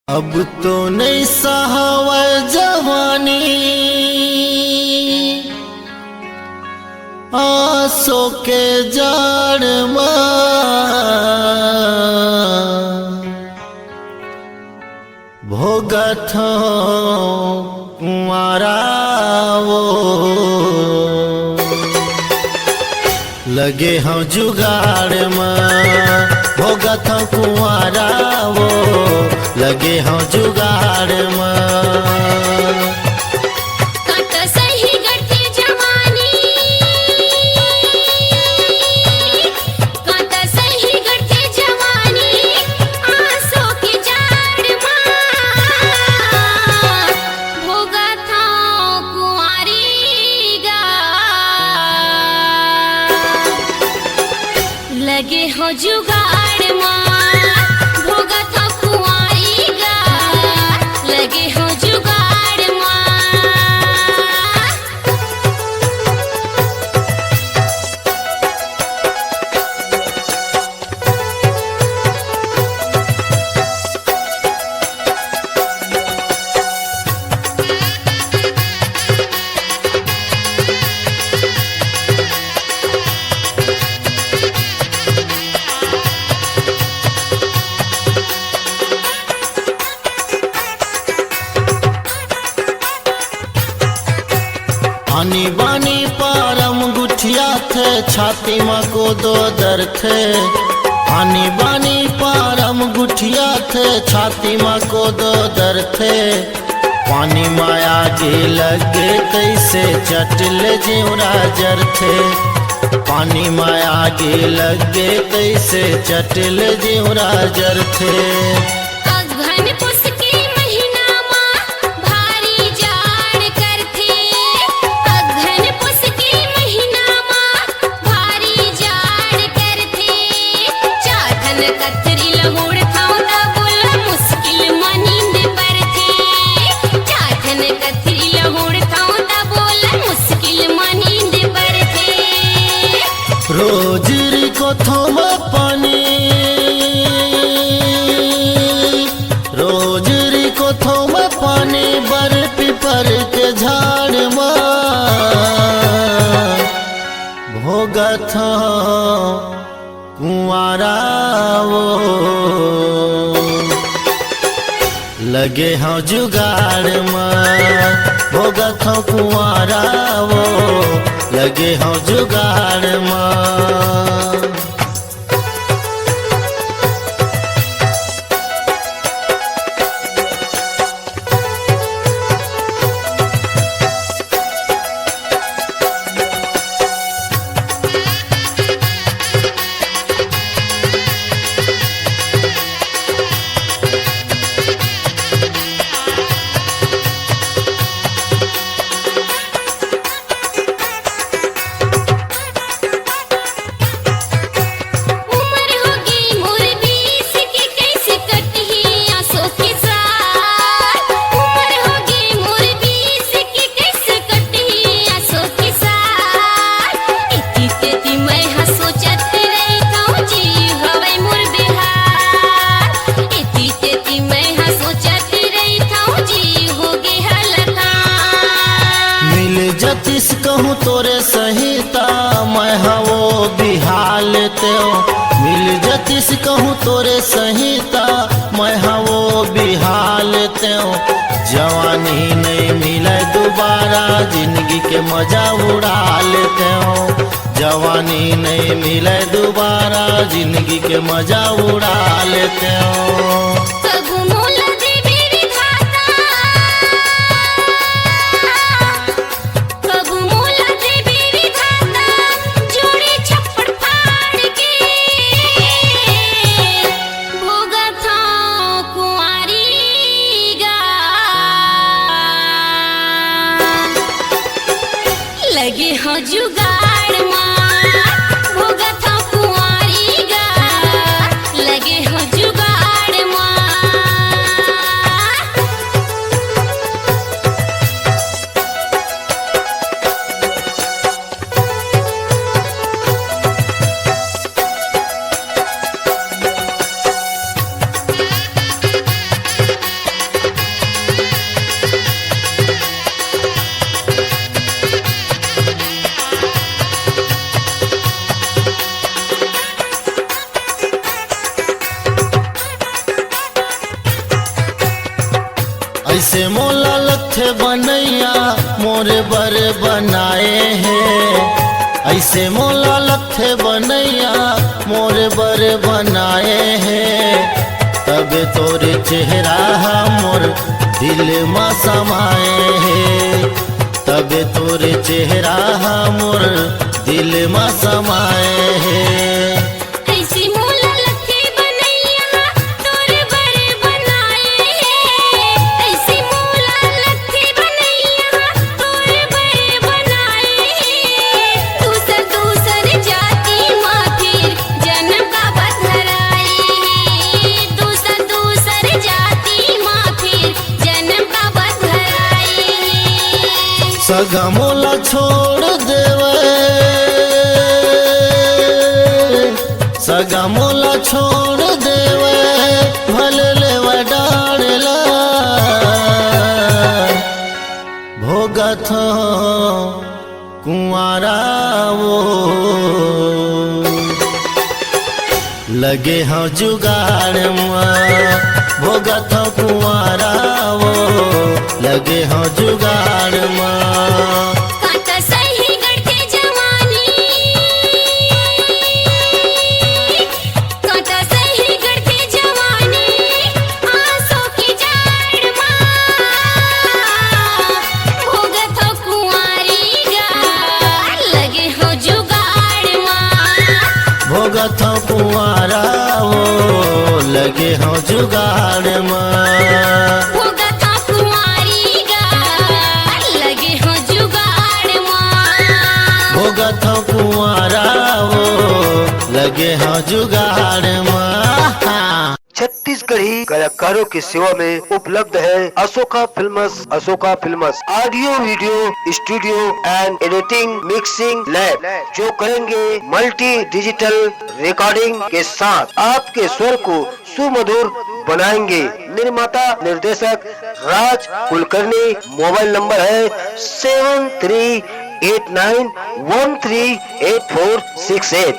अब तो नहीं सहावै जवानी आसो के जाड़ भोगत कुंवारा वो लगे हम जुगाड़ भोगत कुंवारा वो लगे हम जुगाड़ लगे हो जुगाड़ भोगत हो कुंवारी गा लगे हो जुगाड़ आनी बानी पारम गुठिया थे छाती माँ को दो दर थे आनी बानी पारम गुठिया थे छाती माँ को दो दर थे पानी माया के लगे कैसे चटल जीवरा जर थे पानी माया के लगे कैसे चटल जीवरा जर थे रोजरी को थोम पानी रोजरी को थोम पानी बर पिपर के झाड़ भोगत कुंवारा वो लगे हम जुगाड़ भोगत कुंवारा वो लगे हम जुगाड़ जतिस कहूँ तोरे सहिता मैं हवो बिहाल त्यो मिल जतिस कहूँ तोरे सहिता मैं हवो बिहाल त्यो जवानी नहीं मिले दोबारा जिंदगी के मजा उड़ा लेते हो जवानी नहीं मिले दोबारा जिंदगी के मजा उड़ा लेते हो लगे हो जुगाड़ भोगत हो कुंवारी गा लगे हो जुगाड़ ऐसे मोला लथे बनैया मोरे बर बनाए हैं। ऐसे मोला लथे बनैया मोरे बर बनाए हैं। तबे तोरे चेहरा मोर दिल में समाए हैं। तबे तोरे चेहरा मोर दिल में समाए हैं। ऐसी मोला लथे बनैया तोरे बर बनाए हैं। ऐसी मोला लथे बनैया तोरे बर बनाए हैं। दूसर दूसर जाति माँ फिर जन्म का बधराए हैं। दूसर दूसर जाति माँ फिर जन्म का बधराए हैं। सगा मोला छोड़ देवे, सगा मोला छोड़ देवे भल लेवा डाड़ला। भोगत कुंवारा वो लगे हाँ जुगाड़ में। भोगत कुंवारा वो लगे हाँ जुगाड़ में। कांटा सही गढ़ते जवानी, कांटा सही गढ़ते जवानी, आंसू की जाड़ माँ। भोगत हो कुंवारी गा, लगे हो जुगाड़ माँ। भोगत कुंवारा वो लगे हाँ जुगाड़ में। भोगत हो कुंवारी गा, लगे हो जुगाड़ माँ। भोगत कुंवारा वो लगे हाँ जुगाड़ में। छत्तीसगढ़ी कलाकारों की सेवा में उपलब्ध है Ashoka films. Ashoka films audio video studio and editing mixing lab, जो करेंगे मल्टी डिजिटल रिकॉर्डिंग के साथ आपके स्वर को सुमधुर बनाएंगे। निर्माता निर्देशक राज कुलकर्णी। मोबाइल नंबर है 7389138468।